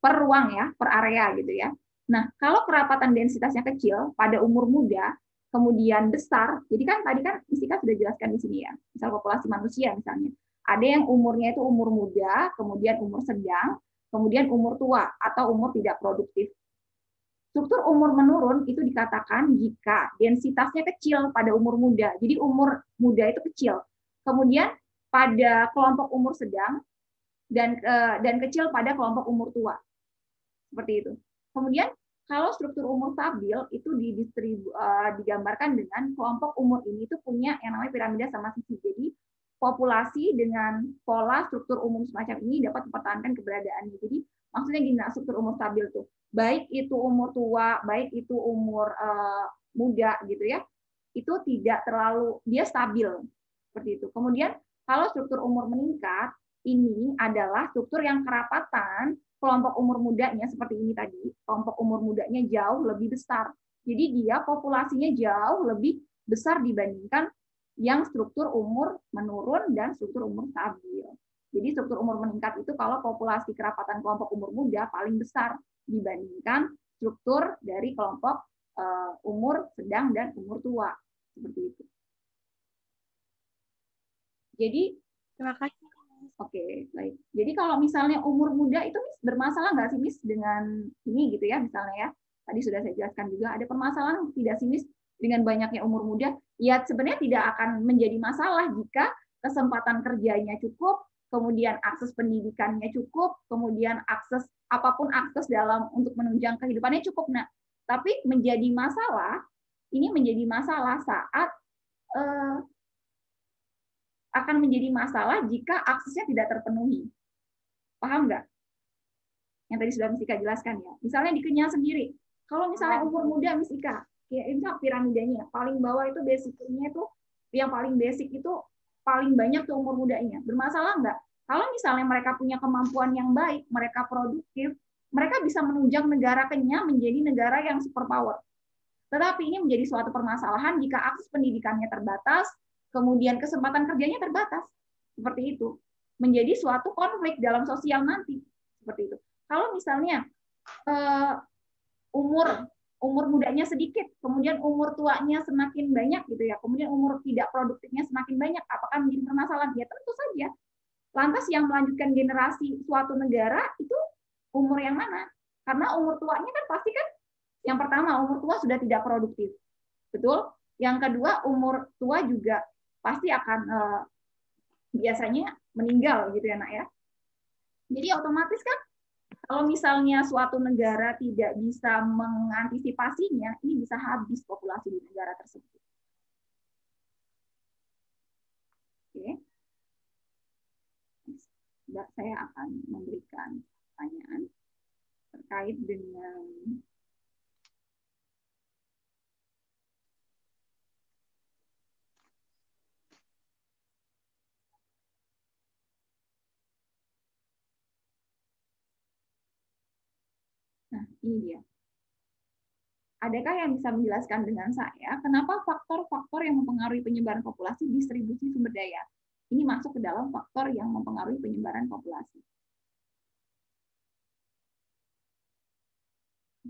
Per ruang ya, per area gitu ya. Nah, kalau kerapatan densitasnya kecil pada umur muda, kemudian besar, jadi kan tadi kan Isika sudah jelaskan di sini ya, misal populasi manusia misalnya. Ada yang umurnya itu umur muda, kemudian umur sedang, kemudian umur tua atau umur tidak produktif. Struktur umur menurun itu dikatakan jika densitasnya kecil pada umur muda. Jadi umur muda itu kecil. Kemudian pada kelompok umur sedang dan kecil pada kelompok umur tua. Seperti itu. Kemudian kalau struktur umur stabil itu digambarkan dengan kelompok umur ini itu punya yang namanya piramida sama sisi. Jadi populasi dengan pola struktur umur semacam ini dapat mempertahankan keberadaannya. Jadi maksudnya gini, struktur umur stabil tuh, baik itu umur tua, baik itu umur muda gitu ya, itu tidak terlalu, dia stabil seperti itu. Kemudian kalau struktur umur meningkat, ini adalah struktur yang kerapatan kelompok umur mudanya seperti ini tadi, kelompok umur mudanya jauh lebih besar. Jadi dia populasinya jauh lebih besar dibandingkan yang struktur umur menurun dan struktur umur stabil. Jadi struktur umur meningkat itu kalau populasi kerapatan kelompok umur muda paling besar dibandingkan struktur dari kelompok umur sedang dan umur tua. Seperti itu. Jadi, terima kasih. Oke, baik. Jadi kalau misalnya umur muda itu bermasalah nggak sih, Miss, dengan ini gitu ya, misalnya ya. Tadi sudah saya jelaskan juga, ada permasalahan tidak sih, Miss, dengan banyaknya umur muda, ya sebenarnya tidak akan menjadi masalah jika kesempatan kerjanya cukup, kemudian akses pendidikannya cukup, kemudian akses apapun akses dalam untuk menunjang kehidupannya cukup. Nah, tapi menjadi masalah, ini menjadi masalah saat akan menjadi masalah jika aksesnya tidak terpenuhi. Paham nggak? Yang tadi sudah Miss Ika jelaskan ya. Misalnya di Kenya sendiri, kalau misalnya umur muda Miss Ika, ya ini piramidanya, paling bawah itu basicnya itu, yang paling basic itu paling banyak tuh umur mudanya. Bermasalah nggak? Kalau misalnya mereka punya kemampuan yang baik, mereka produktif, mereka bisa menunjang negara Kenya menjadi negara yang superpower. Tetapi ini menjadi suatu permasalahan jika akses pendidikannya terbatas, kemudian kesempatan kerjanya terbatas. Seperti itu. Menjadi suatu konflik dalam sosial nanti. Seperti itu. Kalau misalnya umur mudanya sedikit, kemudian umur tuanya semakin banyak gitu ya, kemudian umur tidak produktifnya semakin banyak, apakah menjadi permasalahan? Ya tentu saja. Lantas yang melanjutkan generasi suatu negara itu umur yang mana? Karena umur tuanya kan pasti kan yang pertama, umur tua sudah tidak produktif. Betul? Yang kedua, umur tua juga pasti akan biasanya meninggal gitu ya, Nak ya. Jadi otomatis kan kalau misalnya suatu negara tidak bisa mengantisipasinya, ini bisa habis populasi di negara tersebut. Oke. Saya akan memberikan pertanyaan terkait dengan nah, ini dia. Adakah yang bisa menjelaskan dengan saya kenapa faktor-faktor yang mempengaruhi penyebaran populasi distribusi sumber daya? Ini masuk ke dalam faktor yang mempengaruhi penyebaran populasi.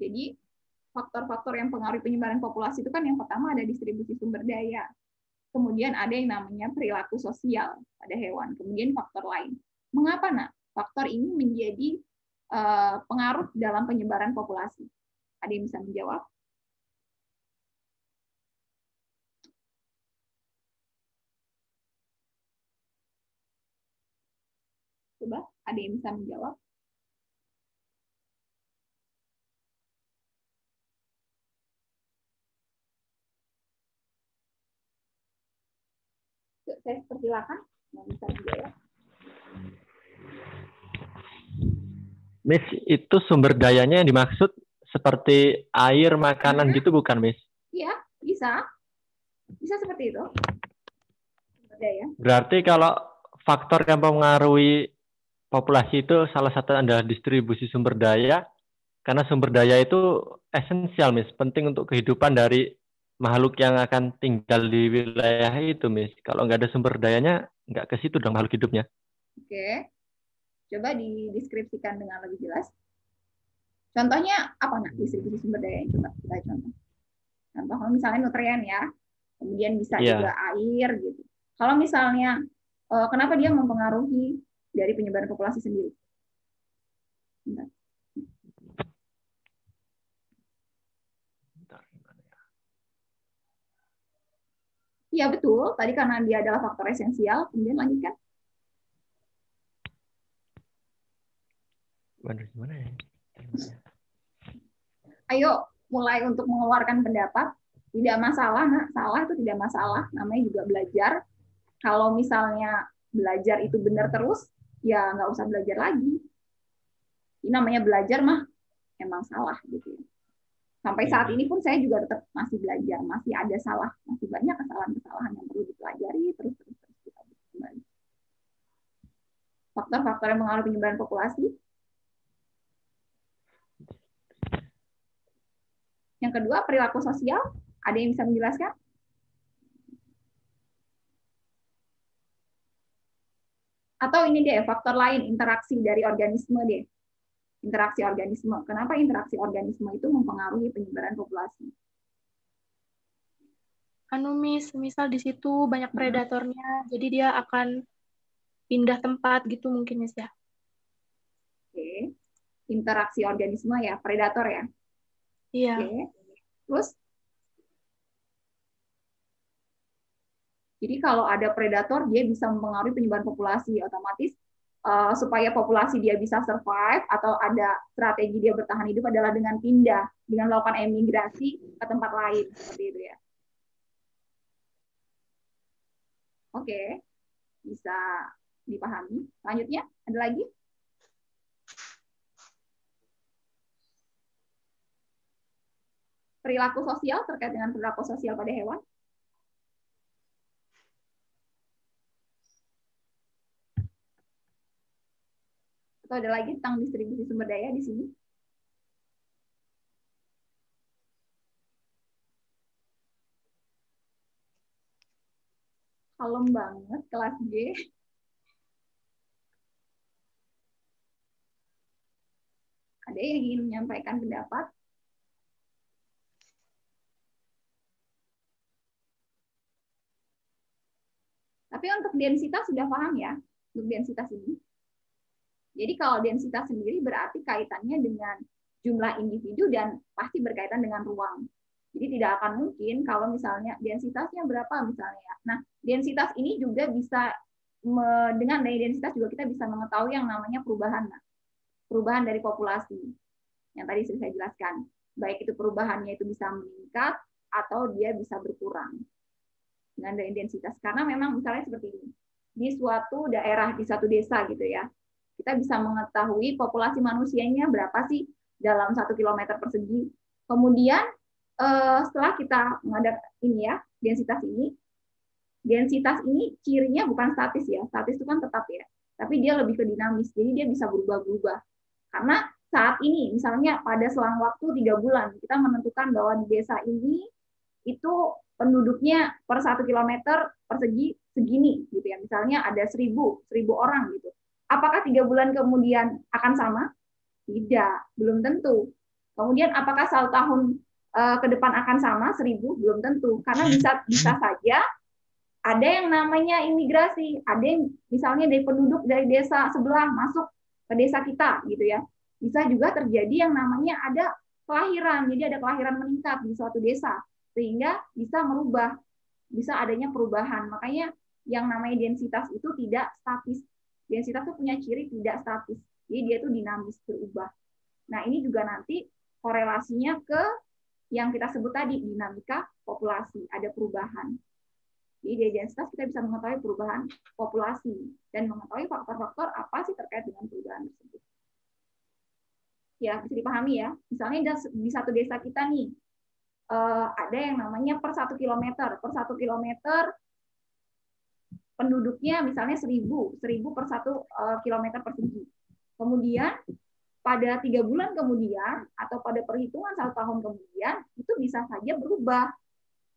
Jadi, faktor-faktor yang mempengaruhi penyebaran populasi itu kan yang pertama ada distribusi sumber daya. Kemudian ada yang namanya perilaku sosial pada hewan. Kemudian faktor lain. Mengapa, Nak? Faktor ini menjadi pengaruh dalam penyebaran populasi. Ada yang bisa menjawab? Coba, ada yang bisa menjawab? Saya persilakan yang bisa menjawab. Miss, itu sumber dayanya yang dimaksud seperti air, makanan gitu bukan, Miss? Iya, bisa. Bisa seperti itu. Sumber daya. Berarti kalau faktor yang mempengaruhi populasi itu salah satu adalah distribusi sumber daya, karena sumber daya itu esensial, Miss, penting untuk kehidupan dari makhluk yang akan tinggal di wilayah itu, Miss. Kalau nggak ada sumber dayanya, nggak ke situ dong makhluk hidupnya. Oke. Coba dideskripsikan dengan lebih jelas. Contohnya apa, Nak, distribusi sumber daya? Coba kita contoh. Contoh misalnya nutrien ya, kemudian bisa juga air gitu. Kalau misalnya, kenapa dia mempengaruhi dari penyebaran populasi sendiri? Bentar. Iya betul, tadi karena dia adalah faktor esensial, kemudian lanjutkan. Gimana ya? Ayo mulai untuk mengeluarkan pendapat. Tidak masalah, nah, salah itu tidak masalah. Namanya juga belajar. Kalau misalnya belajar itu benar terus, ya nggak usah belajar lagi. Ini namanya belajar mah emang salah gitu. Sampai saat ini pun saya juga tetap masih belajar, masih ada salah, masih banyak kesalahan-kesalahan yang perlu dipelajari terus kita kembali. Faktor-faktor yang mengaruhi penyebaran populasi. Yang kedua, perilaku sosial. Ada yang bisa menjelaskan? Atau ini deh, faktor lain, interaksi dari organisme deh. Interaksi organisme. Kenapa interaksi organisme itu mempengaruhi penyebaran populasi? Misal di situ banyak predatornya, jadi dia akan pindah tempat gitu mungkin, Miss ya. Oke. Interaksi organisme ya, predator ya. Iya. Oke. Terus Jadi kalau ada predator, dia bisa mempengaruhi penyebaran populasi. Otomatis supaya populasi dia bisa survive atau ada strategi dia bertahan hidup adalah dengan pindah, dengan melakukan emigrasi ke tempat lain seperti itu ya. Oke, bisa dipahami. Selanjutnya ada lagi? Perilaku sosial terkait dengan perilaku sosial pada hewan. Atau ada lagi tentang distribusi sumber daya di sini? Kalem banget kelas G. Ada yang ingin menyampaikan pendapat? Tapi untuk densitas sudah paham ya, untuk densitas ini. Jadi kalau densitas sendiri berarti kaitannya dengan jumlah individu dan pasti berkaitan dengan ruang. Jadi tidak akan mungkin kalau misalnya densitasnya berapa misalnya. Nah, densitas ini juga bisa dengan densitas juga kita bisa mengetahui yang namanya perubahan. Perubahan dari populasi. Yang tadi sudah saya jelaskan. Baik itu perubahannya itu bisa meningkat atau dia bisa berkurang. Dengan densitas. Karena memang misalnya seperti ini. Di suatu daerah, di satu desa gitu ya. Kita bisa mengetahui populasi manusianya berapa sih dalam 1 kilometer persegi. Kemudian setelah kita mengadakan ini ya, densitas ini cirinya bukan statis ya. Statis itu kan tetap ya. Tapi dia lebih ke dinamis. Jadi dia bisa berubah-ubah. Karena saat ini misalnya pada selang waktu 3 bulan kita menentukan bahwa di desa ini itu penduduknya per 1 kilometer persegi segini gitu ya. Misalnya ada 1000 orang gitu. Apakah 3 bulan kemudian akan sama? Tidak, belum tentu. Kemudian apakah 1 tahun ke depan akan sama 1000? Belum tentu. Karena bisa saja ada yang namanya imigrasi, ada yang misalnya dari penduduk dari desa sebelah masuk ke desa kita gitu ya. Bisa juga terjadi yang namanya ada kelahiran. Jadi ada kelahiran meningkat di suatu desa sehingga bisa merubah, bisa adanya perubahan. Makanya yang namanya densitas itu tidak statis. Densitas itu punya ciri tidak statis. Jadi dia itu dinamis, berubah. Nah, ini juga nanti korelasinya ke yang kita sebut tadi, dinamika populasi, ada perubahan. Jadi dari densitas kita bisa mengetahui perubahan populasi dan mengetahui faktor-faktor apa sih terkait dengan perubahan tersebut. Ya, bisa dipahami ya. Misalnya di satu desa kita nih, ada yang namanya per 1 kilometer. Per 1 kilometer penduduknya misalnya 1000 per 1 kilometer persegi. Kemudian pada 3 bulan kemudian atau pada perhitungan 1 tahun kemudian itu bisa saja berubah.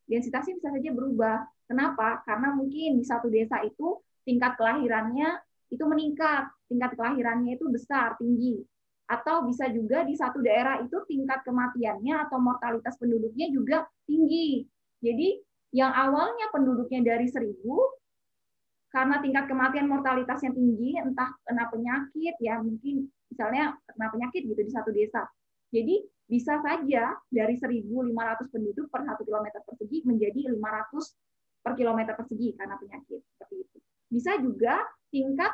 Densitasnya bisa saja berubah. Kenapa? Karena mungkin di satu desa itu tingkat kelahirannya itu meningkat, tingkat kelahirannya itu besar, tinggi. Atau bisa juga di satu daerah itu tingkat kematiannya atau mortalitas penduduknya juga tinggi. Jadi yang awalnya penduduknya dari 1000 karena tingkat kematian mortalitasnya tinggi, entah kena penyakit, ya mungkin misalnya kena penyakit gitu di satu desa. Jadi bisa saja dari 1.500 penduduk per 1 kilometer persegi menjadi 500 per kilometer persegi karena penyakit seperti itu. Bisa juga tingkat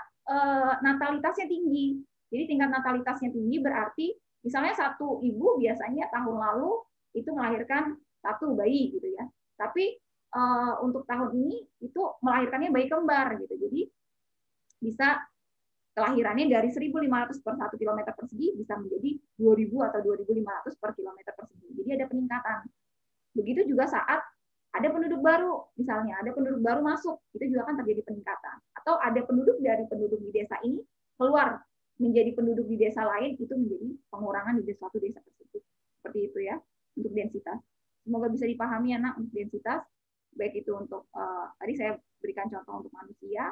natalitasnya tinggi. Jadi tingkat natalitasnya tinggi berarti misalnya satu ibu biasanya tahun lalu itu melahirkan 1 bayi gitu ya. Tapi untuk tahun ini itu melahirkannya bayi kembar gitu. Jadi bisa kelahirannya dari 1.500 per 1 kilometer persegi bisa menjadi 2.000 atau 2.500 per kilometer persegi. Jadi ada peningkatan. Begitu juga saat ada penduduk baru, misalnya ada penduduk baru masuk, itu juga akan terjadi peningkatan. Atau ada penduduk dari penduduk di desa ini keluar menjadi penduduk di desa lain, itu menjadi pengurangan di suatu desa tersebut. Seperti itu ya, untuk densitas. Semoga bisa dipahami anak untuk densitas. Baik itu untuk tadi saya berikan contoh untuk manusia.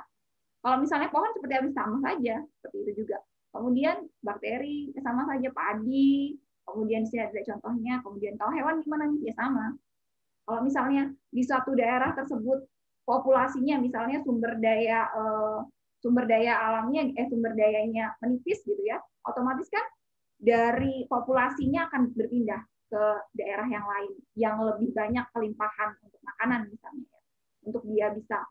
Kalau misalnya pohon seperti apa sama saja, seperti itu juga. Kemudian bakteri sama saja, padi. Kemudian saya ada contohnya. Kemudian kalau hewan gimana nih? Ya sama. Kalau misalnya di suatu daerah tersebut populasinya misalnya sumber daya alamnya sumber dayanya menipis gitu ya, otomatis kan dari populasinya akan berpindah ke daerah yang lain yang lebih banyak kelimpahan untuk makanan misalnya ya. untuk dia bisa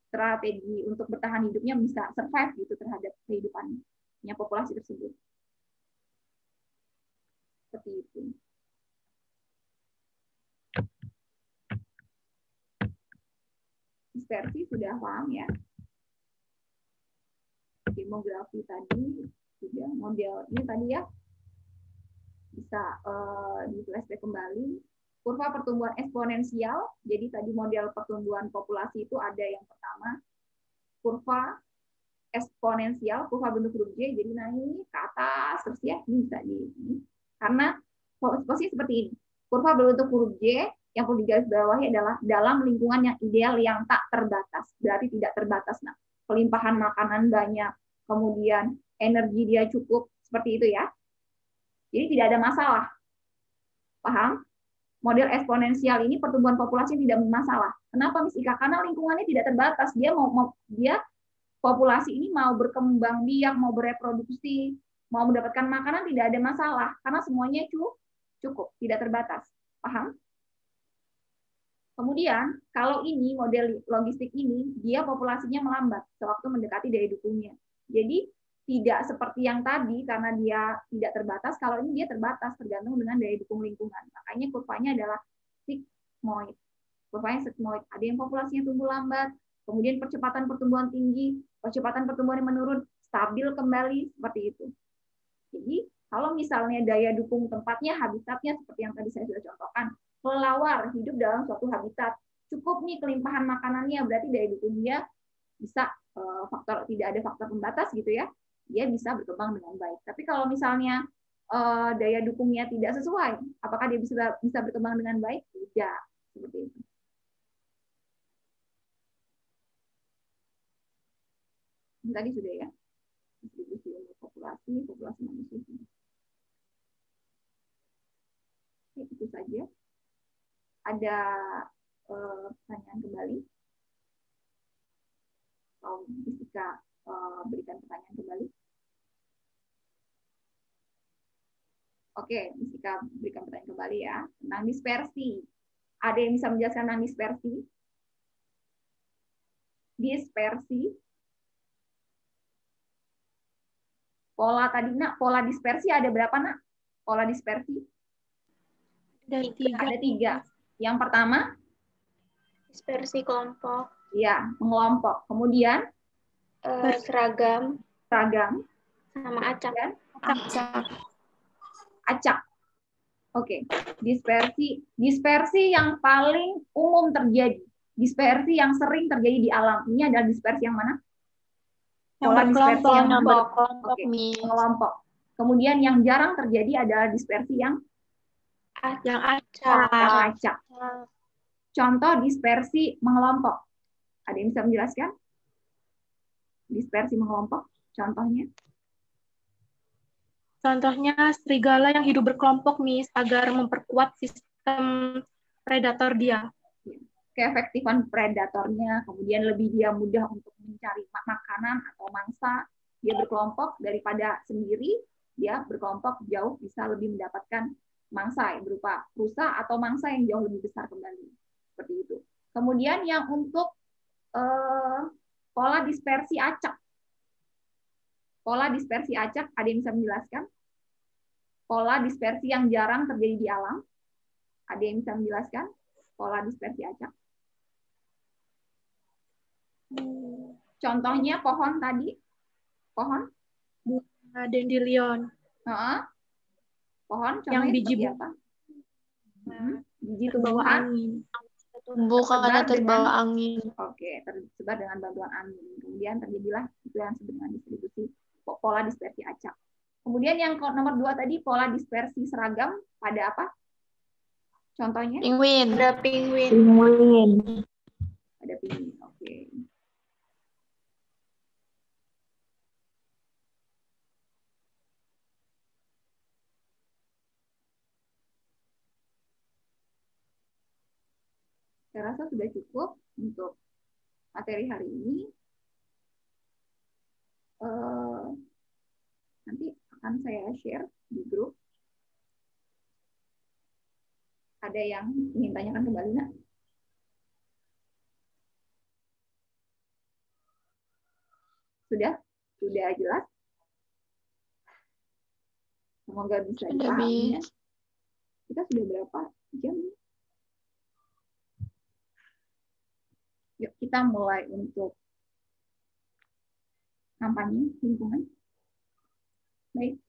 strategi untuk bertahan hidupnya bisa survive gitu terhadap kehidupannya populasi tersebut. Seperti itu. Dispersi sudah paham ya. Demografi tadi sudah, model ini tadi ya bisa di flashback kembali. Kurva pertumbuhan eksponensial. Jadi tadi model pertumbuhan populasi itu ada yang pertama kurva eksponensial, kurva bentuk huruf J, jadi naik ke atas terus ya. Ini bisa ini. Karena posisi seperti ini. Kurva berbentuk huruf J yang perlu digarisbawahi adalah dalam lingkungan yang ideal yang tak terbatas. Berarti tidak terbatas. Nah, pelimpahan makanan banyak, kemudian energi dia cukup, seperti itu ya. Jadi tidak ada masalah. Paham? Model eksponensial ini pertumbuhan populasi tidak bermasalah. Kenapa Miss Ika? Karena lingkungannya tidak terbatas. Dia populasi ini mau berkembang biak, mau bereproduksi, mau mendapatkan makanan tidak ada masalah karena semuanya cukup, tidak terbatas. Paham? Kemudian, kalau ini model logistik ini, dia populasinya melambat sewaktu mendekati daya dukungnya. Jadi, tidak seperti yang tadi, karena dia tidak terbatas, kalau ini dia terbatas, tergantung dengan daya dukung lingkungan. Makanya kurvanya adalah sigmoid. Kurvanya sigmoid. Ada yang populasinya tumbuh lambat, kemudian percepatan pertumbuhan tinggi, percepatan pertumbuhan menurun, stabil kembali, seperti itu. Jadi, kalau misalnya daya dukung tempatnya, habitatnya, seperti yang tadi saya sudah contohkan, kelelawar hidup dalam suatu habitat, cukup nih kelimpahan makanannya, berarti daya dukungnya bisa tidak ada faktor pembatas gitu ya, dia bisa berkembang dengan baik. Tapi kalau misalnya daya dukungnya tidak sesuai, apakah dia bisa berkembang dengan baik? Tidak, seperti itu. Ini tadi sudah ya, distribusi untuk populasi manusia. Oke, itu saja. Ada pertanyaan kembali? Atau bisa berikan pertanyaan kembali? Oke, bisa berikan pertanyaan kembali ya. Tentang dispersi. Ada yang bisa menjelaskan tentang dispersi? Dispersi. Pola tadi, Nak, pola dispersi ada berapa, Nak? Pola dispersi? Ada tiga. Yang pertama? Dispersi kelompok. Ya, mengelompok. Kemudian? Seragam. Seragam. Sama acak. Acak. Oke. Dispersi yang paling umum terjadi. Dispersi yang sering terjadi di alam. Ini adalah dispersi yang mana? Pola dispersi yang mengelompok. Kemudian yang jarang terjadi adalah dispersi yang acak. Contoh dispersi mengelompok. Ada yang bisa menjelaskan? Dispersi mengelompok, contohnya? Contohnya serigala yang hidup berkelompok, Miss, agar memperkuat sistem predator dia. Keefektifan predatornya, kemudian lebih dia mudah untuk mencari makanan atau mangsa, dia berkelompok daripada sendiri, dia berkelompok jauh bisa lebih mendapatkan mangsa yang berupa rusa atau mangsa yang jauh lebih besar kembali. Seperti itu. Kemudian yang untuk pola dispersi acak. Pola dispersi acak, ada yang bisa menjelaskan? Pola dispersi yang jarang terjadi di alam. Ada yang bisa menjelaskan? Pola dispersi acak. Contohnya pohon tadi. Pohon? Bunga dandelion. Pohon, yang contohnya biji apa? Biji terbawa tumbuhan. angin. Tumbuh karena terbawa angin. Oke, tersebar dengan bantuan angin. Kemudian terjadilah itu yang disebut dengan distribusi pola dispersi acak. Kemudian yang nomor 2 tadi pola dispersi seragam pada apa? Contohnya? Penguin. Ada penguin. Ada penguin. Oke. Saya rasa sudah cukup untuk materi hari ini. Nanti akan saya share di grup. Ada yang ingin tanyakan kembali, Nak? Sudah jelas? Semoga bisa Sudah, dipahami ya. Miss. Kita sudah berapa jam? Yuk kita mulai untuk kampanye lingkungan. Baik.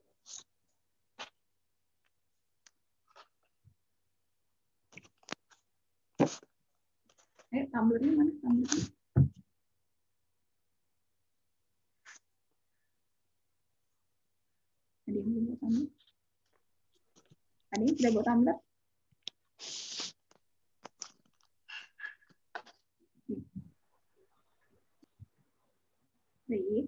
Ayo, tumblernya mana? Tumblernya. Ada yang belum bawa tumbler? Ada yang sudah bawa tumbler? Baik.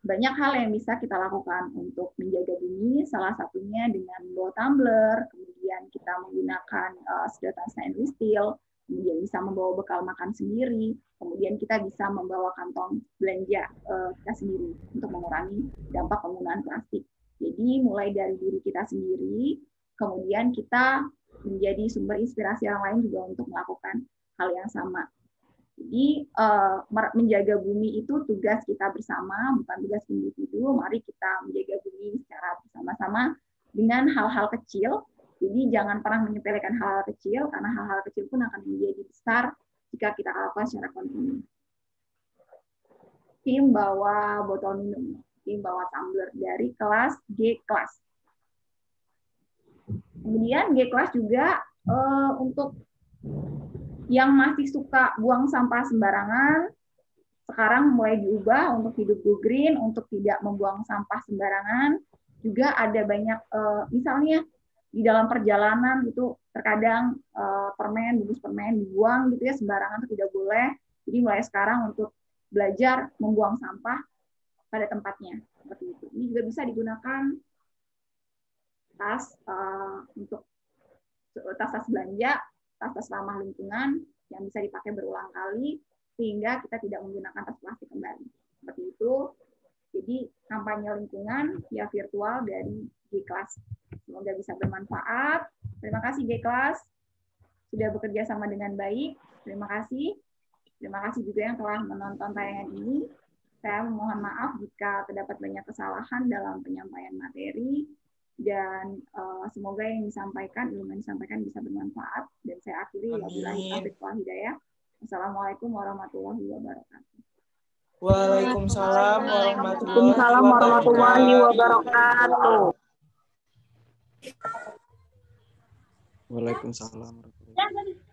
Banyak hal yang bisa kita lakukan untuk menjaga bumi, salah satunya dengan membawa tumbler, kemudian kita menggunakan sedotan stainless steel, kemudian bisa membawa bekal makan sendiri, kemudian kita bisa membawa kantong belanja kita sendiri untuk mengurangi dampak penggunaan plastik. Jadi mulai dari diri kita sendiri, kemudian kita menjadi sumber inspirasi orang lain juga untuk melakukan hal yang sama. Jadi menjaga bumi itu tugas kita bersama, bukan tugas individu. Mari kita menjaga bumi secara bersama-sama dengan hal-hal kecil. Jadi jangan pernah menyepelekan hal-hal kecil, karena hal-hal kecil pun akan menjadi besar jika kita lakukan secara kontinu. Tim bawa botol minum, tim bawa tumbler dari kelas G kelas. Kemudian G kelas juga untuk yang masih suka buang sampah sembarangan, sekarang mulai diubah untuk hidup go green, untuk tidak membuang sampah sembarangan. Juga ada banyak, misalnya di dalam perjalanan itu terkadang bungkus permen dibuang gitu ya sembarangan, itu tidak boleh. Jadi mulai sekarang untuk belajar membuang sampah pada tempatnya seperti itu. Ini juga bisa digunakan tas untuk tas belanja, tas ramah lingkungan yang bisa dipakai berulang kali sehingga kita tidak menggunakan tas plastik kembali. Seperti itu. Jadi kampanye lingkungan via virtual dari G-Class. Semoga bisa bermanfaat. Terima kasih G-Class sudah bekerja sama dengan baik. Terima kasih. Terima kasih juga yang telah menonton tayangan ini. Saya mohon maaf jika terdapat banyak kesalahan dalam penyampaian materi. Dan semoga yang disampaikan, ilmu yang disampaikan bisa bermanfaat. Dan saya akhiri, wabillahi taufiq wal hidayah. Assalamualaikum warahmatullahi wabarakatuh. Waalaikumsalam warahmatullahi wabarakatuh. Waalaikumsalam warahmatullahi wabarakatuh.